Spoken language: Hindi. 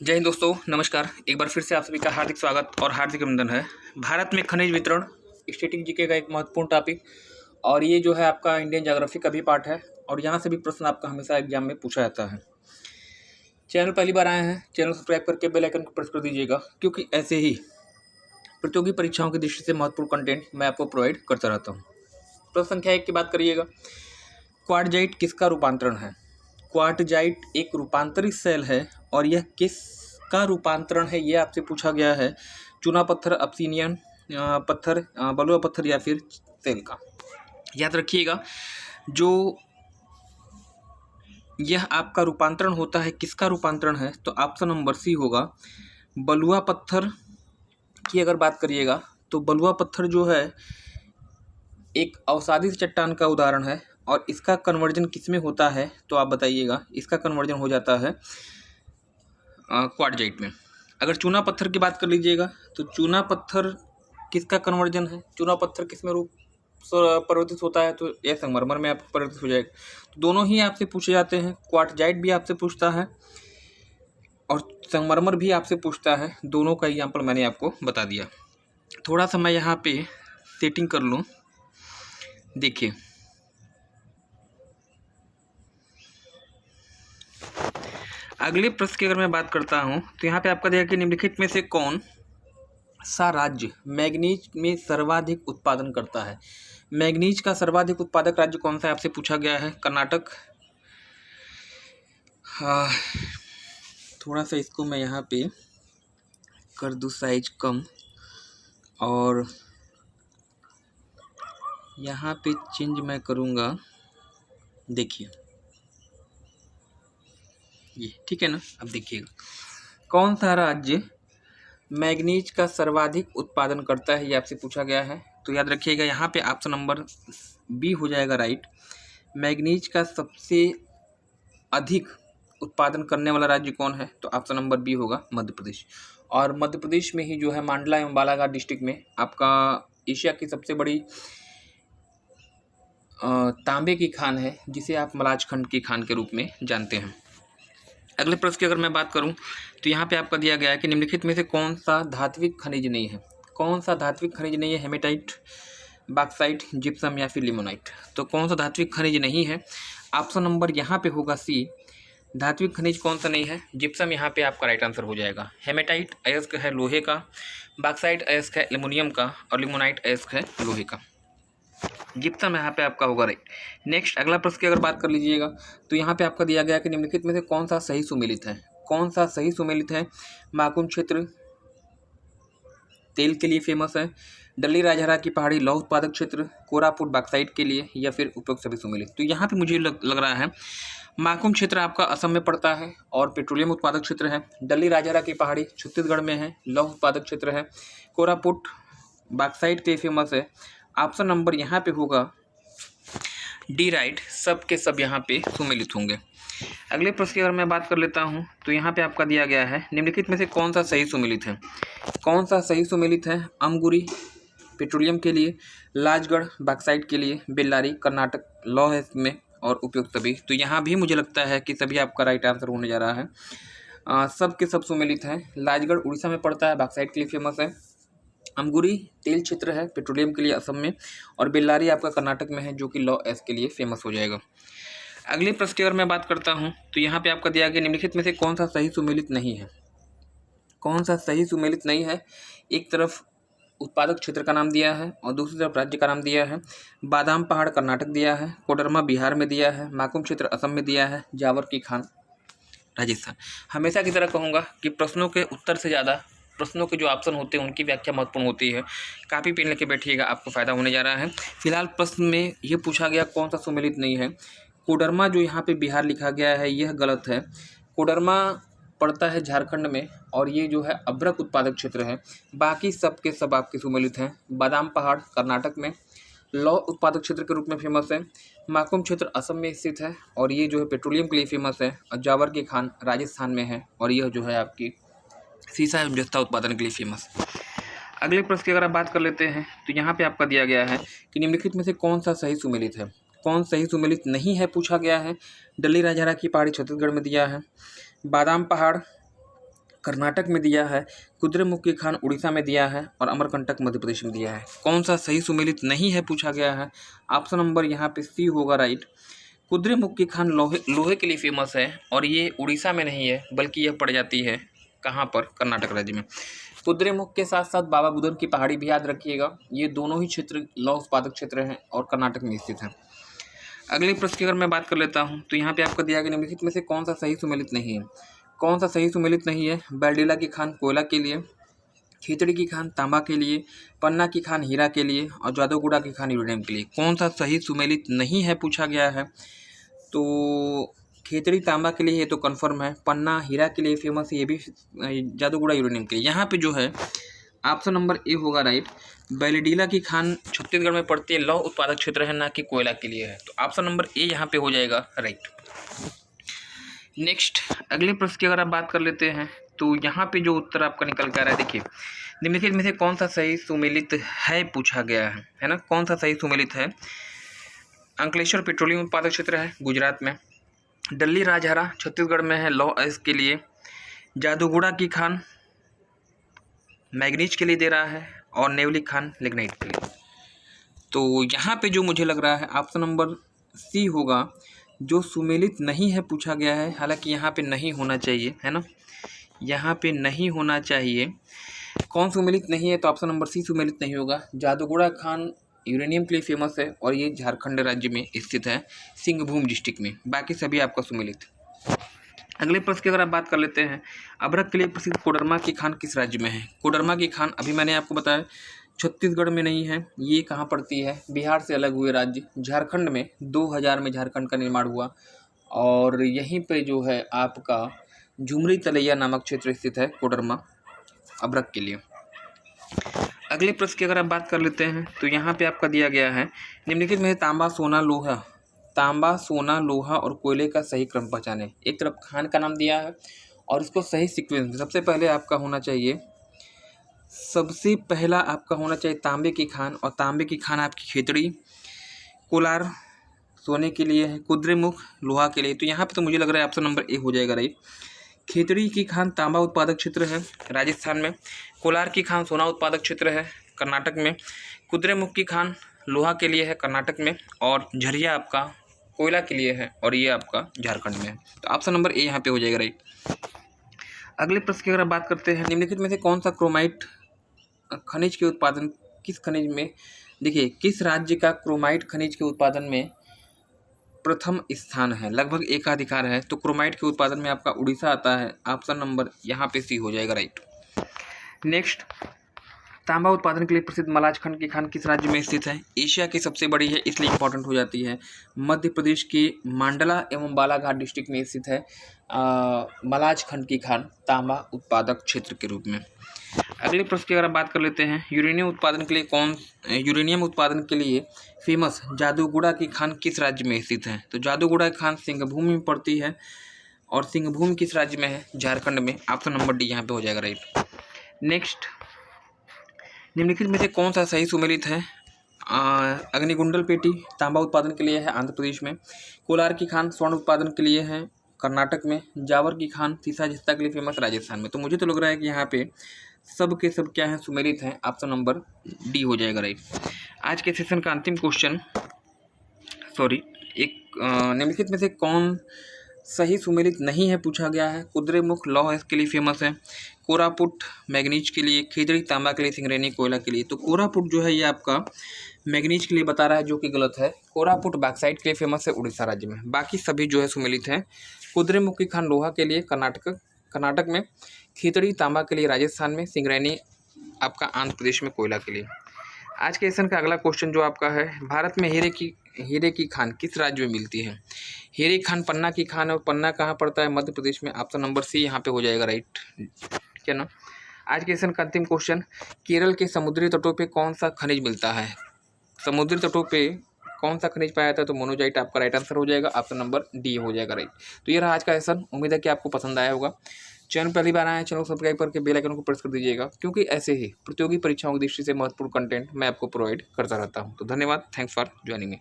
जय हिंद दोस्तों, नमस्कार। एक बार फिर से आप सभी का हार्दिक स्वागत और हार्दिक अभिनंदन है। भारत में खनिज वितरण स्टैटिक जीके का एक महत्वपूर्ण टॉपिक, और ये जो है आपका इंडियन ज्योग्राफी का भी पार्ट है, और यहाँ से भी प्रश्न आपका हमेशा एग्जाम में पूछा जाता है। चैनल पहली बार आए हैं, चैनल सब्सक्राइब करके बेल आइकन को प्रेस कर दीजिएगा, क्योंकि ऐसे ही प्रतियोगी परीक्षाओं की दृष्टि से महत्वपूर्ण कंटेंट मैं आपको प्रोवाइड करता रहता हूँ। प्रश्न संख्या 1 की बात करिएगा। क्वार्टजाइट किसका रूपांतरण है? क्वार्टजाइट एक रूपांतरित सेल है, और यह किसका रूपांतरण है ये आपसे पूछा गया है। चूना पत्थर, ऑब्सीडियन पत्थर, बलुआ पत्थर या फिर तेल का। याद रखिएगा, जो यह आपका रूपांतरण होता है, किसका रूपांतरण है, तो ऑप्शन नंबर सी होगा। बलुआ पत्थर की अगर बात करिएगा तो बलुआ पत्थर जो है एक अवसादी चट्टान का उदाहरण है, और इसका कन्वर्जन किस में होता है तो आप बताइएगा। इसका कन्वर्जन हो जाता है क्वार्टजाइट में। अगर चूना पत्थर की बात कर लीजिएगा तो चूना पत्थर किसका कन्वर्जन है? चूना पत्थर किस में रूप परिवर्तित होता है? तो यह संगमरमर में आपको परिवर्तित हो जाएगा। तो दोनों ही आपसे पूछे जाते हैं। क्वार्टजाइट भी आपसे पूछता है और संगमरमर भी आपसे पूछता है। दोनों का एग्जाम्पल मैंने आपको बता दिया। थोड़ा सा मैं यहाँ पे सेटिंग कर लूँ। देखिए, अगले प्रश्न की अगर मैं बात करता हूँ तो यहाँ पे आपका दिया कि निम्नलिखित में से कौन सा राज्य मैग्नीज में सर्वाधिक उत्पादन करता है? मैग्नीज का सर्वाधिक उत्पादक राज्य कौन सा है आपसे पूछा गया है। कर्नाटक। थोड़ा सा इसको मैं यहाँ पे कर दूँ साइज कम, और यहाँ पे चेंज मैं करूँगा। देखिए ये ठीक है ना। अब देखिएगा, कौन सा राज्य मैग्नीज का सर्वाधिक उत्पादन करता है, ये आपसे पूछा गया है। तो याद रखिएगा, यहाँ पे ऑप्शन नंबर बी हो जाएगा राइट। मैग्नीज का सबसे अधिक उत्पादन करने वाला राज्य कौन है? तो ऑप्शन नंबर बी होगा मध्य प्रदेश। और मध्य प्रदेश में ही जो है मांडला एवं बालाघाट डिस्ट्रिक्ट में आपका एशिया की सबसे बड़ी तांबे की खान है, जिसे आप मलाजखंड की खान के रूप में जानते हैं। अगले प्रश्न की अगर मैं बात करूं तो यहाँ पे आपका दिया गया है कि निम्नलिखित में से कौन सा धात्विक खनिज नहीं है? कौन सा धात्विक खनिज नहीं है? हेमेटाइट, बॉक्साइट, जिप्सम या फिर लिमोनाइट। तो कौन सा धात्विक खनिज नहीं है? ऑप्शन नंबर यहाँ पे होगा सी। धात्विक खनिज कौन सा नहीं है? जिप्सम यहाँ पे आपका राइट आंसर हो जाएगा। हेमेटाइट अयस्क है लोहे का, बॉक्साइट अयस्क है एल्युमिनियम का, और लिमोनाइट अयस्क है लोहे का। जिप्सम यहाँ पे आपका होगा राइट। नेक्स्ट अगला प्रश्न की अगर बात कर लीजिएगा तो यहाँ पे आपका दिया गया कि निम्नलिखित में से कौन सा सही सुमेलित है? कौन सा सही सुमेलित है? माकुम क्षेत्र तेल के लिए फेमस है, डल्ली राजहरा की पहाड़ी लौह उत्पादक क्षेत्र, कोरापुट बॉक्साइट के लिए, या फिर उपयुक्त सभी सुमेलित। तो यहाँ पे मुझे लग रहा है माकुम क्षेत्र आपका असम में पड़ता है और पेट्रोलियम उत्पादक क्षेत्र है। डल्ली राजहरा की पहाड़ी छत्तीसगढ़ में है, लौह उत्पादक क्षेत्र है। कोरापुट बॉक्साइट के लिए फेमस है। ऑप्शन नंबर यहाँ पे होगा डी राइट। सब के सब यहाँ पे सुमेलित होंगे। अगले प्रश्न की अगर मैं बात कर लेता हूँ तो यहाँ पे आपका दिया गया है निम्नलिखित में से कौन सा सही सुमेलित है? कौन सा सही सुमेलित है? अमगुरी पेट्रोलियम के लिए, लाजगढ़ बॉक्साइट के लिए, बेल्लारी कर्नाटक लौह में, और उपयुक्त सभी। तो यहाँ भी मुझे लगता है कि सभी आपका राइट आंसर होने जा रहा है। सब के सब सुमेलित हैं। लाजगढ़ उड़ीसा में पड़ता है, बॉक्साइट के लिए फेमस है। अमगुरी तेल क्षेत्र है पेट्रोलियम के लिए असम में, और बेल्लारी आपका कर्नाटक में है, जो कि लॉ एस के लिए फेमस हो जाएगा। अगले प्रश्न की अगर मैं बात करता हूं तो यहाँ पे आपका दिया गया निम्नलिखित में से कौन सा सही सुमेलित नहीं है? कौन सा सही सुमेलित नहीं है? एक तरफ उत्पादक क्षेत्र का नाम दिया है और दूसरी तरफ राज्य का नाम दिया है। बादाम पहाड़ कर्नाटक दिया है, कोडरमा बिहार में दिया है, माकुम क्षेत्र असम में दिया है, जावर की खान राजस्थान। हमेशा की तरह कहूँगा कि प्रश्नों के उत्तर से ज़्यादा प्रश्नों के जो ऑप्शन होते हैं उनकी व्याख्या महत्वपूर्ण होती है। काफ़ी पेन लेके बैठिएगा, आपको फ़ायदा होने जा रहा है। फिलहाल प्रश्न में ये पूछा गया कौन सा सुमेलित नहीं है। कोडरमा जो यहाँ पे बिहार लिखा गया है यह गलत है। कोडरमा पड़ता है झारखंड में, और ये जो है अभ्रक उत्पादक क्षेत्र है। बाकी सब के सब आपके सुमेलित हैं। बादाम पहाड़ कर्नाटक में लौह उत्पादक क्षेत्र के रूप में फेमस है। माकुम क्षेत्र असम में स्थित है, और ये जो है पेट्रोलियम के लिए फेमस है। और जावर की खान राजस्थान में है, और यह जो है आपकी सीसा एवं जस्ता उत्पादन के लिए फेमस। अगले प्रश्न की अगर आप बात कर लेते हैं तो यहाँ पे आपका दिया गया है कि निम्नलिखित में से कौन सा सही सुमेलित है? कौन सही सुमेलित नहीं है पूछा गया है। डल्ली राजहरा की पहाड़ी छत्तीसगढ़ में दिया है। बादाम पहाड़ कर्नाटक में दिया है, कुद्रेमुख की खान उड़ीसा में दिया है और अमरकंटक मध्य प्रदेश में दिया है। कौन सा सही सुमेलित नहीं है पूछा गया है। ऑप्शन नंबर यहाँ पे सी होगा राइट। कुद्रेमुख की खान लोहे के लिए फेमस है और ये उड़ीसा में नहीं है बल्कि यह पड़ जाती है कहाँ पर, कर्नाटक राज्य में। कुद्रेमुख के साथ साथ बाबा बुदन की पहाड़ी भी याद रखिएगा, ये दोनों ही क्षेत्र लौह उत्पादक क्षेत्र हैं और कर्नाटक में स्थित हैं। अगले प्रश्न की अगर मैं बात कर लेता हूँ तो यहाँ पे आपको दिया गया निम्नलिखित में से कौन सा सही सुमेलित नहीं है। कौन सा सही सुमेलित नहीं है। बैरडीला की खान कोयला के लिए, खीतड़ी की खान तांबा के लिए, पन्ना की खान हीरा के लिए और जादूगुड़ा की खान यूरेनियम के लिए। कौन सा सही सुमेलित नहीं है पूछा गया है। तो खीतड़ी तांबा के लिए ये तो कन्फर्म है, पन्ना हीरा के लिए फेमस है, ये भी जादूगुड़ा यूरेनियम के लिए। यहाँ पे जो है ऑप्शन नंबर ए होगा राइट। बैरडीला की खान छत्तीसगढ़ में पड़ती है, लौह उत्पादक क्षेत्र है, ना कि कोयला के लिए है। तो ऑप्शन नंबर ए यहाँ पे हो जाएगा राइट। नेक्स्ट अगले प्रश्न की अगर आप बात कर लेते हैं तो यहाँ पे जो उत्तर आपका निकल कर आ रहा है, देखिए निम्नलिखित में से कौन सा सही सुमेलित है पूछा गया है ना। कौन सा सही सुमेलित है। अंकलेश्वर पेट्रोलियम उत्पादक क्षेत्र है गुजरात में, डल्ली राजहरा छत्तीसगढ़ में है लौह अयस्क के लिए, जादूगुड़ा की खान मैग्नीज के लिए दे रहा है और नेवली खान लिग्नाइट के लिए। तो यहाँ पे जो मुझे लग रहा है ऑप्शन नंबर सी होगा जो सुमेलित नहीं है पूछा गया है। हालांकि यहाँ पे नहीं होना चाहिए है ना, यहाँ पे नहीं होना चाहिए। कौन सुमेलित नहीं है तो ऑप्शन नंबर सी सुमेलित नहीं होगा। जादूगुड़ा खान यूरेनियम के लिए फेमस है और ये झारखंड राज्य में स्थित है, सिंहभूम डिस्ट्रिक्ट में। बाकी सभी आपका सुमेलित। अगले प्रश्न की अगर आप बात कर लेते हैं, अभ्रक के लिए प्रसिद्ध कोडरमा की खान किस राज्य में है। कोडरमा की खान अभी मैंने आपको बताया छत्तीसगढ़ में नहीं है, ये कहाँ पड़ती है, बिहार से अलग हुए राज्य झारखंड में। 2000 में झारखंड का निर्माण हुआ और यहीं पे जो है आपका झुमरी तलैया नामक क्षेत्र स्थित है कोडरमा अभ्रक के लिए। अगले प्रश्न की अगर आप बात कर लेते हैं तो यहाँ पे आपका दिया गया है निम्नलिखित में तांबा सोना लोहा और कोयले का सही क्रम पहचाने। एक तरफ खान का नाम दिया है और इसको सही सीक्वेंस में सबसे पहले आपका होना चाहिए, सबसे पहला आपका होना चाहिए तांबे की खान, और तांबे की खान आपकी खीतड़ी, कोलार सोने के लिए है, कुद्रेमुख लोहा के लिए। तो यहाँ पे तो मुझे लग रहा है ऑप्शन नंबर ए हो जाएगा राइट। खीतड़ी की खान तांबा उत्पादक क्षेत्र है राजस्थान में, कोलार की खान सोना उत्पादक क्षेत्र है कर्नाटक में, कुद्रेमुख की खान लोहा के लिए है कर्नाटक में, और झरिया आपका कोयला के लिए है और ये आपका झारखंड में है। तो ऑप्शन नंबर ए यहाँ पे हो जाएगा राइट। अगले प्रश्न की अगर आप बात करते हैं, निम्नलिखित में से कौन सा क्रोमाइट खनिज के उत्पादन किस खनिज में, देखिए किस राज्य का क्रोमाइट खनिज के उत्पादन में प्रथम स्थान है, लगभग एकाधिकार है। तो क्रोमाइट के उत्पादन में आपका उड़ीसा आता है, ऑप्शन नंबर यहाँ पे सी हो जाएगा राइट। नेक्स्ट तांबा उत्पादन के लिए प्रसिद्ध मलाज खंड की खान किस राज्य में स्थित है। एशिया की सबसे बड़ी है इसलिए इंपॉर्टेंट हो जाती है। मध्य प्रदेश के मांडला एवं बालाघाट डिस्ट्रिक्ट में स्थित है मलाज खंड की खान तांबा उत्पादक क्षेत्र के रूप में। अगले प्रश्न की अगर आप बात कर लेते हैं, यूरेनियम उत्पादन के लिए फेमस जादूगुड़ा की खान किस राज्य में स्थित है। तो जादूगुड़ा की खान सिंहभूम में पड़ती है और सिंहभूम किस राज्य में है, झारखंड में। ऑप्शन नंबर डी यहाँ पे हो जाएगा राइट। नेक्स्ट निम्नलिखित में से कौन सा सही सुमेलित है। अग्निकुंडल पेटी तांबा उत्पादन के लिए है आंध्र प्रदेश में, कोलार की खान स्वर्ण उत्पादन के लिए है कर्नाटक में, जावर की खान सीसा जिस्ता के लिए फेमस राजस्थान में। तो मुझे तो लग रहा है कि यहाँ पे सब के सब क्या है सुमेलित हैं, ऑप्शन नंबर डी हो जाएगा राइट। आज के सेशन का अंतिम क्वेश्चन निम्नलिखित में से कौन सही सुमेलित नहीं है पूछा गया है। कुद्रेमुख लौह अयस्क के लिए फेमस है, कोरापुट मैग्नीज के लिए, खीदड़ी तांबा के लिए, सिंगरेनी कोयला के लिए। तो कोरापुट जो है ये आपका मैग्नीज के लिए बता रहा है जो कि गलत है। कोरापुट बॉक्साइट के लिए फेमस है उड़ीसा राज्य में। बाकी सभी जो है सुमेलित हैं। कुद्रेमुख की खान लोहा के लिए कर्नाटक में, खीतड़ी तांबा के लिए राजस्थान में, सिंगरेनी आपका आंध्र प्रदेश में कोयला के लिए। आज के सेशन का अगला क्वेश्चन जो आपका है, भारत में हीरे की खान किस राज्य में मिलती है। हीरे की खान पन्ना की खान है और पन्ना कहाँ पड़ता है, मध्य प्रदेश में। ऑप्शन नंबर सी यहाँ पे हो जाएगा राइट, ठीक है ना। आज के सेशन का अंतिम क्वेश्चन, केरल के समुद्री तटों पे कौन सा खनिज मिलता है। समुद्री तटों पे कौन सा खनिज पाया जाता है, तो मोनोजाइट आपका राइट आंसर हो जाएगा, ऑप्शन नंबर डी हो जाएगा राइट। तो ये रहा आज का सेशन, उम्मीद है कि आपको पसंद आया होगा। चैनल पहली बार आए हैं, चैनल को सब्सक्राइब करके बेल आइकन को प्रेस कर दीजिएगा, क्योंकि ऐसे ही प्रतियोगी परीक्षाओं की दृष्टि से महत्वपूर्ण कंटेंट मैं आपको प्रोवाइड करता रहता हूं। तो धन्यवाद, थैंक्स फॉर ज्वाइनिंग मी।